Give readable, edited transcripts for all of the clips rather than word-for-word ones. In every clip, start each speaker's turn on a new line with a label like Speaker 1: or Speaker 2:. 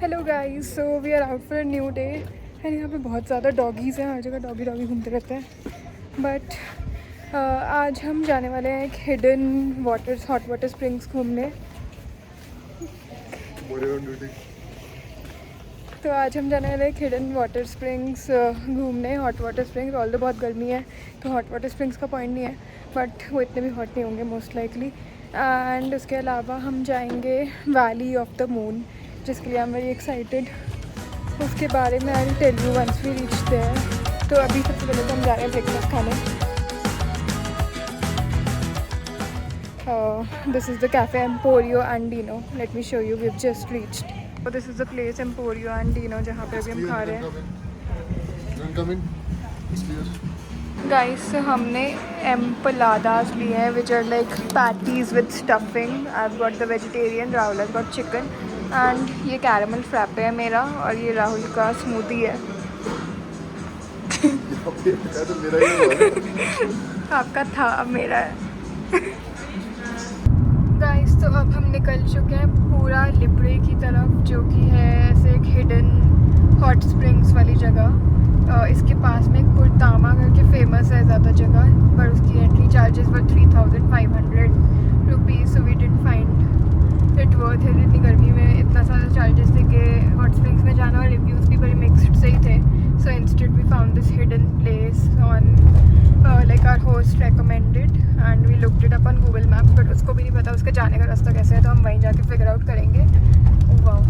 Speaker 1: Hello guys, so we are out for a new day and यहाँ पे बहुत ज़्यादा डॉगीज़ हैं, हर जगह डॉगी घूमते रहते हैं। बट आज हम जाने वाले हैं एक हिडन हॉट वाटर स्प्रिंग्स घूमने। तो आज हम जाने वाले एक हिडन वाटर स्प्रिंग्स घूमने, हॉट वाटर स्प्रिंग्स। ऑल्दो बहुत गर्मी है तो हॉट वाटर स्प्रिंग्स का पॉइंट नहीं है, बट वो इतने भी हॉट नहीं होंगे मोस्ट लाइकली। एंड उसके अलावा हम जाएंगे वैली ऑफ द मून, जिसके लिए आई एम वेरी एक्साइटेड। उसके बारे में I will tell you once we reach there. तो अभी सबसे पहले तो हम जा रहे हैं ब्रेकफास्ट खाने। This is the cafe Emporio Andino. Let me show you, we have just reached. This is the place Emporio Andino जहाँ पे अभी हम खा रहे हैं। गाइस, हमने एम्पलादास लिए हैं which are like patties with stuffing. I have got the vegetarian, Rahul has got chicken and ये कैरेमल फ्रैपे है मेरा और ये राहुल का स्मूदी है।
Speaker 2: तो मेरा ही
Speaker 1: आपका था, अब मेरा है। गाइस, तो अब हम निकल चुके हैं पूरा लिब्रे की तरफ, जो कि है ऐसे एक हिडन हॉट स्प्रिंग्स वाली जगह। इसके पास में एक पुरतामा करके फेमस है ज़्यादा जगह, पर उसकी entry charges were 3500 rupees. So we didn't find it worth it. इतनी गर्मी में इतना सारा चार्जेस देके हॉट स्प्रिंग्स में जाना, और रिव्यूज़ भी बड़े मिक्स्ड से ही थे। So instead we found this hidden place on like our host recommended and we looked it up on Google Maps, but उसको भी नहीं पता उसका जाने का रास्ता कैसे है, तो हम वहीं जाके फिगर आउट करेंगे। Wow,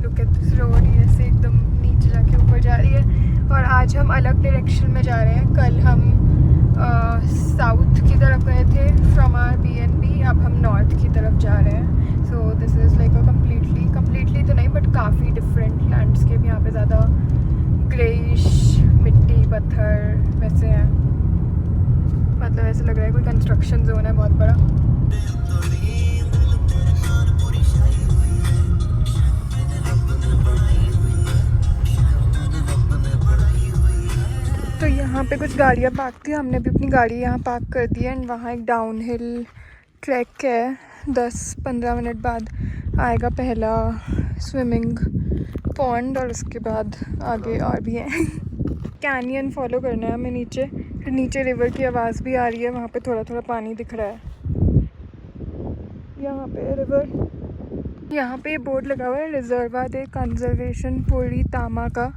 Speaker 1: look at this road, ये से एकदम नीचे जाके ऊपर जा रही है। और आज हम अलग डायरेक्शन में जा रहे हैं। कल हम साउथ की तरफ गए थे फ्रॉम आवर BNB, अब हम नॉर्थ की तरफ जा रहे हैं। So this is like a completely तो नहीं, बट काफ़ी डिफरेंट लैंडस्केप। यहाँ पे ज़्यादा ग्रेइश मिट्टी पत्थर वैसे हैं, मतलब ऐसे लग रहा है कोई कंस्ट्रक्शन जोन है बहुत बड़ा। तो यहाँ पे कुछ गाड़ियाँ पार्क थी, हमने भी अपनी गाड़ी यहाँ पार्क कर दी है। एंड वहाँ एक डाउन हिल ट्रैक है, 10-15 मिनट बाद आएगा पहला स्विमिंग पॉन्ड, और उसके बाद आगे और भी है। कैनियन फॉलो करना है हमें नीचे। फिर नीचे रिवर की आवाज़ भी आ रही है, वहाँ पे थोड़ा थोड़ा पानी दिख रहा है। यहाँ पे रिवर, यहाँ पे बोर्ड लगा हुआ है रिजर्वा दे कंजर्वेशन पुरीतामा का।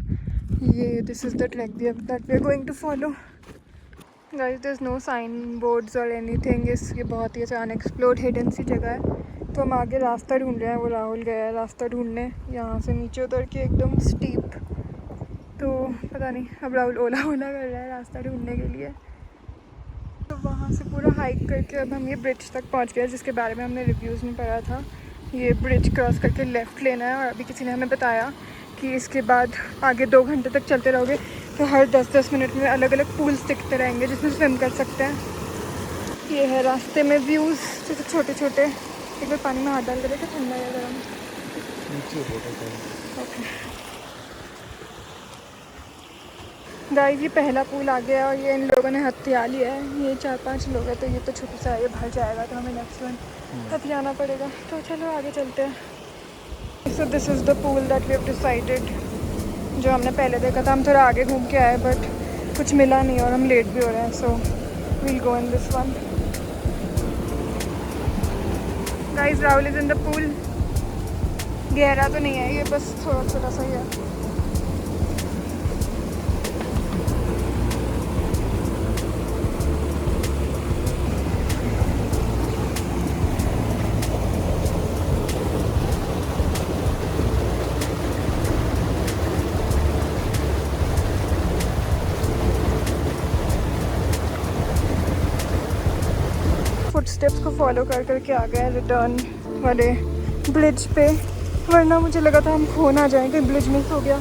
Speaker 1: ये this is the track that we are going to follow. Guys, there is no sign boards और एनीथिंग। ये बहुत ही अनएक्सप्लोर्ड हिडन सी जगह है। तो हम आगे रास्ता ढूंढ रहे हैं, वो राहुल गया है रास्ता ढूंढने यहाँ से नीचे उतर के एकदम स्टीप। तो पता नहीं, अब राहुल ओला कर रहा है रास्ता ढूंढने के लिए। तो वहाँ से पूरा हाइक करके अब हम ये ब्रिज तक पहुँच गए, जिसके बारे में हमने रिव्यूज़ में पढ़ा था। ये ब्रिज क्रॉस करके लेफ़्ट लेना है, और अभी किसी ने हमें बताया कि इसके बाद आगे 2 घंटे तक चलते रहोगे तो हर 10-10 मिनट में अलग अलग पूल्स दिखते रहेंगे जिसमें स्विम कर सकते हैं। ये है रास्ते में व्यूज़, जैसे छोटे छोटे। एक बार पानी में हाथ डाल कर देखा, ठंडा या गर्म? ओके गाइस, ये पहला पूल आ गया और ये इन लोगों ने हथिया लिया है। ये 4-5 लोग हैं, तो ये तो छोटा सा है, ये भर जाएगा, तो हमें नेक्स्ट वन हथियाना पड़ेगा। तो चलो आगे चलते हैं। So this is the pool that we have decided, जो हमने पहले देखा था। हम थोड़ा आगे घूम के आए बट कुछ मिला नहीं और हम लेट भी हो रहे हैं, so we'll go in this one. Guys, Rahul is in the pool. गहरा तो नहीं है ये, बस थोड़ा छोटा सा ही है। फुटस्टेप्स को फॉलो कर करके आ गए रिटर्न वाले ब्रिज पे, वरना मुझे लगा था हम खो ना जाएं, कहीं ब्रिज मिस हो गया।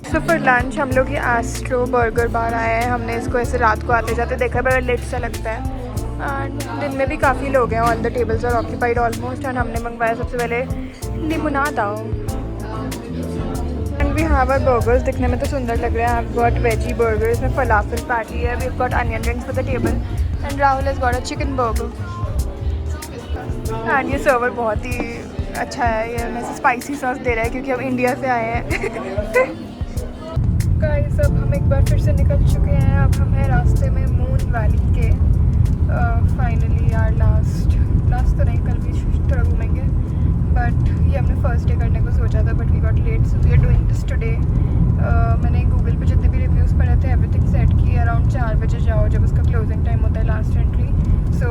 Speaker 1: तो फिर लंच हम लोग ये एस्ट्रो बर्गर बार आए हैं। हमने इसको ऐसे रात को आते जाते देखा, बड़ा लेट सा लगता है। एंड दिन में भी काफ़ी लोग हैं, all the tables are occupied almost. And हमने मंगवाया सबसे पहले limonada. And we have our burgers. दिखने में तो सुंदर लग रहे हैं. I got veggie burger. इसमें फलाफल पैटी है. We got onion rings for the table and Rahul has got a chicken burger. And ये सर्वर बहुत ही अच्छा है. ये हमें स्पाइसी सॉस दे रहा है क्योंकि हम इंडिया से आए हैं. गाइस अब हम एक बार फिर से निकल चुके हैं. अब हम हैं रास्ते में मून वैली के. फाइनली यार लास्ट तो नहीं, कल भी थोड़ा घूमेंगे बट ये हमने फर्स्ट डे करने को सोचा था but we got late so we are doing this today. मैंने गूगल पे जितने भी रिव्यूज़ पढ़े थे एवरीथिंग सेट की अराउंड 4 बजे जाओ जब उसका क्लोजिंग टाइम होता है लास्ट एंट्री. सो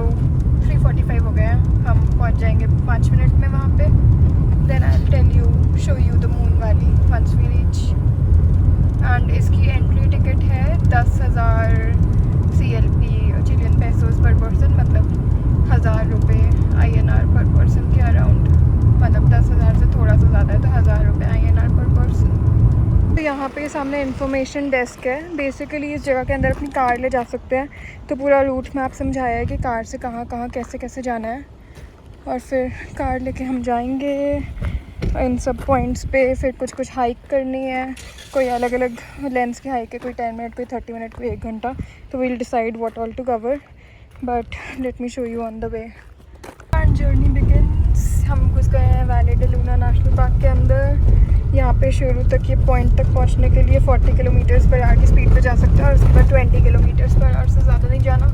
Speaker 1: 3:45 हो गए हैं. हम पहुंच जाएंगे 5 मिनट में वहाँ पे. Then I will tell you show you the moon valley once we reach. And इसकी एंट्री टिकट है 10,000 CLP Chilean pesos per person, मतलब 1,000 रुपये INR पर पर्सन के अराउंड. मतलब 10,000 से थोड़ा सा ज़्यादा है तो 1,000 रुपये INR पर पर्सन. तो यहाँ पे सामने इन्फॉर्मेशन डेस्क है. बेसिकली इस जगह के अंदर अपनी कार ले जा सकते हैं. तो पूरा रूट मैप समझाया है कि कार से कहाँ कहाँ कैसे कैसे जाना है और फिर कार लेके हम जाएंगे इन सब पॉइंट्स पे. फिर कुछ हाइक करनी है. कोई अलग अलग लेंथ की हाइक है. कोई 10 मिनट, कोई 30 मिनट, कोई 1 घंटा. तो we'll decide what all to cover but let me show you on the way. And journey begins. हम घुस गए हैं Valle de Luna national park के अंदर. यहाँ पे शुरू तक ये पॉइंट तक पहुँचने के लिए 40 किलोमीटर्स पर आवर की स्पीड पे जा सकते हैं और उसके बाद 20 किलोमीटर्स पर आवर से ज़्यादा नहीं जाना.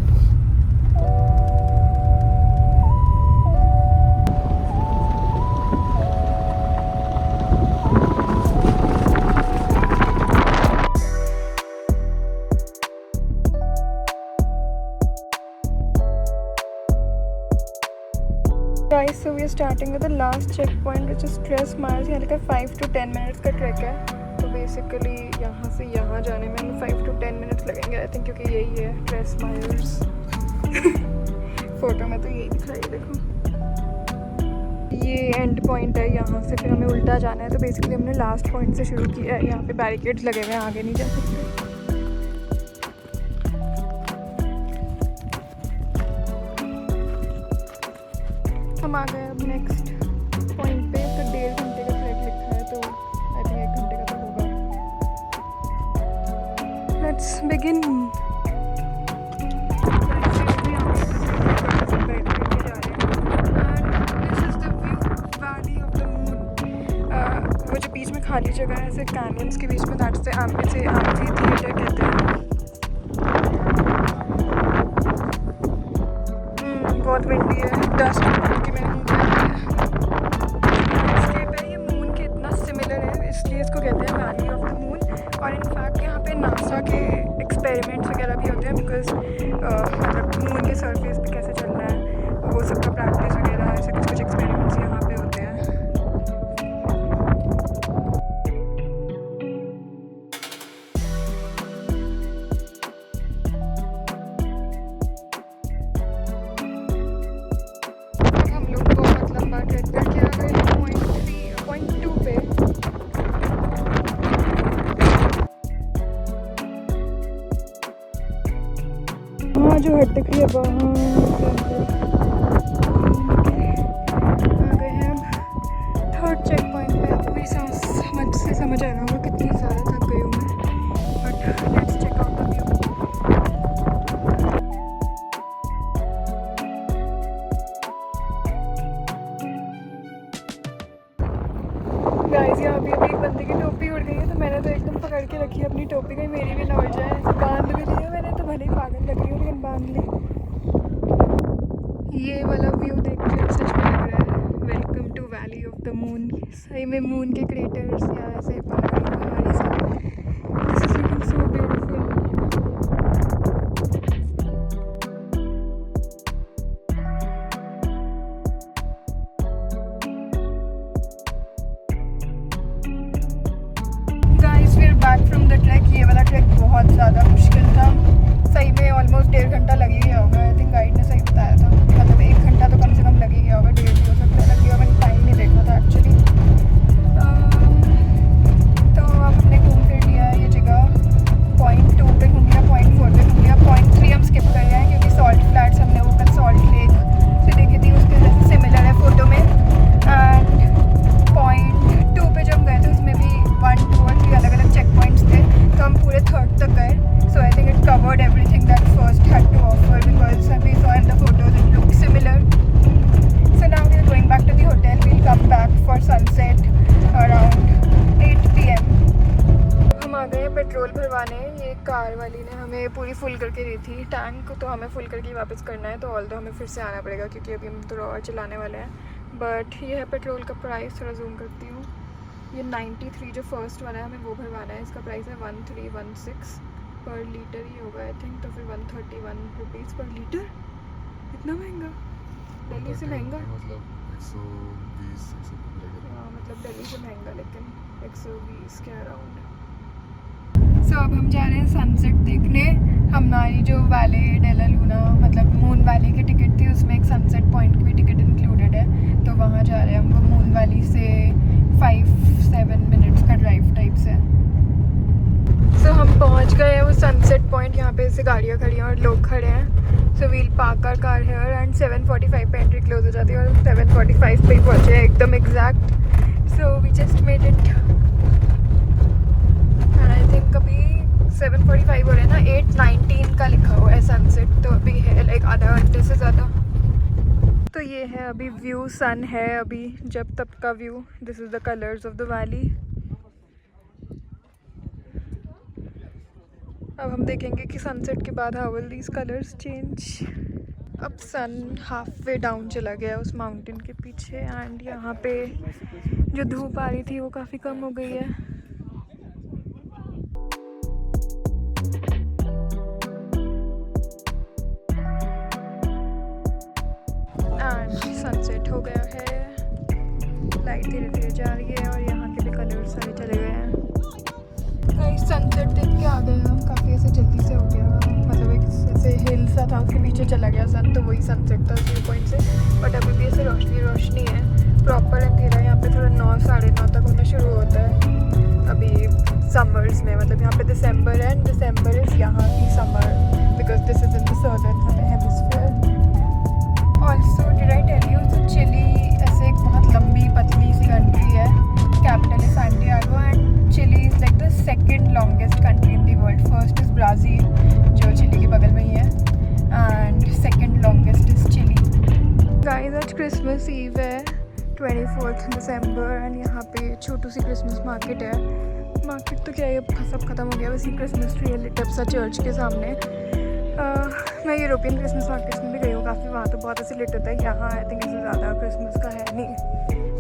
Speaker 1: Guys, so we are starting with the last checkpoint which is Tres Miles. यहाँ लिखा 5 to 10 मिनट्स का ट्रैक है. तो बेसिकली यहाँ से यहाँ जाने में हमें 5 to 10 मिनट्स लगेंगे आई थिंक क्योंकि यही है Tres Miles. फोटो में तो यही दिख रहा है. देखो ये एंड पॉइंट है. यहाँ से फिर हमें उल्टा जाना है. तो बेसिकली हमने लास्ट पॉइंट से शुरू किया है. यहाँ पे बैरिकेड्स लगे हुए हैं, आगे नहीं जा सकते. हम आ गए अब नेक्स्ट पॉइंट पे. तो 1.5 घंटे का ट्रैक लिखा है तो आई थिंक 1 घंटे का तो होगा. Let's begin. वो जो बीच में खाली जगह है ऐसे कैनियंस के बीच में, दैट्स द एम्फी थिएटर कहते हैं. बहुत विंडी है. डस्ट की मैंने ये मून के इतना सिमिलर है इसलिए इसको कहते हैं वैली ऑफ द मून. और इनफैक्ट यहाँ पे नासा के एक्सपेरिमेंट्स वगैरह भी होते हैं बिकॉज मतलब मून के सरफेस पे कैसे चलना है वो सब का प्रैक्टिस वगैरह ऐसे कुछ एक्सपेरिमेंट्स यहाँ पे होते हैं. जो हट दिख रही है वहाँ आ गए हैं अब थर्ड चेक पॉइंट पे. अब मेरी सांस समझ आ रहा होगा कितनी ज़्यादा थक गई हूँ मैं. But let's check out the view. Guys यहाँ भी अभी एक बंदे की टोपी उड़ गई है तो मैंने तो एकदम पकड़ के रखी है अपनी टोपी. कहीं मेरी भी ना उड़ जाए. ऐसे बांध भी ली है मैंने तो भले ही पागल लग रही हूँ लेकिन बांध ली. ये वाला व्यू देख के सच में लग रहा है welcome to valley of the moon. सही में मून के क्रेटर्स या ऐसे पहाड़ी से. This is looking so beautiful. Guys we are back from the track. ये वाला ट्रैक बहुत ज़्यादा मुश्किल था. सही में ऑलमोस्ट 1.5 घंटा लग ही गया होगा. आई थिंक गाइड ने सही बताया था. मतलब 1 घंटा तो कम से कम लग ही गया होगा. 1.5 भी हो सकता है लग गया. मैंने टाइम नहीं देखा था एक्चुअली. तो अब हमने पेट्रोल भरवाने। ये कार वाली ने हमें पूरी फुल करके दी थी टैंक, तो हमें फुल करके वापस करना है। तो ऑल दो हमें फिर से आना पड़ेगा क्योंकि अभी हम थोड़ा और चलाने वाले हैं। बट ये है पेट्रोल का प्राइस, थोड़ा जूम करती हूँ। ये 93 जो फर्स्ट वाला है हमें वो भरवाना है। इसका प्राइस है 1316 पर लीटर ही होगा आई थिंक। तो फिर 131 रुपीज़ पर लीटर, इतना महंगा, दिल्ली से महंगा।
Speaker 2: मतलब 120
Speaker 1: हाँ मतलब दिल्ली से महंगा, लेकिन 120 के अराउंड। सो अब हम जा रहे हैं सनसेट देखने। हमारी जो वैले डेला लूना मतलब मून वैली की टिकट थी, उसमें एक सनसेट पॉइंट की भी टिकट इंक्लूडेड है। तो वहाँ जा रहे हैं हम। वो मून वैली से 5-7 मिनट्स का ड्राइव टाइप से। सो हम पहुँच गए हैं वो सनसेट पॉइंट। यहाँ पे ऐसे गाड़ियाँ खड़ी हैं और लोग खड़े हैं। So we'll park our car here and 7:45 पे एंट्री क्लोज हो जाती है और 7:45 पे ही पहुँचे हैं एकदम exact. So we just made it and I think अभी 7:45 हो रहे हैं ना, 8:19 का लिखा हुआ है सनसेट। तो अभी है लाइक आधा घंटे से ज़्यादा। तो ये है अभी व्यू, सन है अभी जब तब का view. This is the colours of the valley. अब हम देखेंगे कि सनसेट के बाद how will these colours change. अब सन हाफ वे डाउन चला गया उस माउंटेन के पीछे एंड यहाँ पे जो धूप आ रही थी वो काफ़ी कम हो गई है। एंड सनसेट हो गया है, लाइट धीरे धीरे जा रही है और यहाँ के भी कलर सारे चले गए हैं। सनसेट देख के आ गए हम, काफ़ी ऐसे जल्दी से हो गया। मतलब एक ऐसे हिल सा था, उसके पीछे चला गया सन, तो वही सनसेट था व्यू पॉइंट से। बट अभी भी ऐसे रोशनी रोशनी है, प्रॉपर अंधेरा। यहाँ पे थोड़ा 9-9:30 तक होना शुरू होता है अभी समर्स में। मतलब यहाँ पे दिसंबर है एंड दिसंबर इज़ यहाँ की summer because this is in the southern hemisphere. Also did I tell you Chile ऐसे एक बहुत लंबी पतली सी कंट्री है। कैपिटल है Santiago and Chile is like the second longest country in the world. First is Brazil जो Chile के बगल में ही है and second longest is Chile. Guys आज क्रिसमस ईव है 24 दिसंबर एंड यहाँ पे छोटू सी क्रिसमस मार्केट है। मार्केट तो क्या है, अब सब खत्म हो गया। बस ये क्रिसमस ट्री है लिट अप सा चर्च के सामने। मैं यूरोपियन क्रिसमस मार्केट्स में भी गई हूँ काफ़ी, वहाँ तो बहुत ऐसे लिट होता है। यहाँ आई थिंक इससे ज़्यादा क्रिसमस का है नहीं।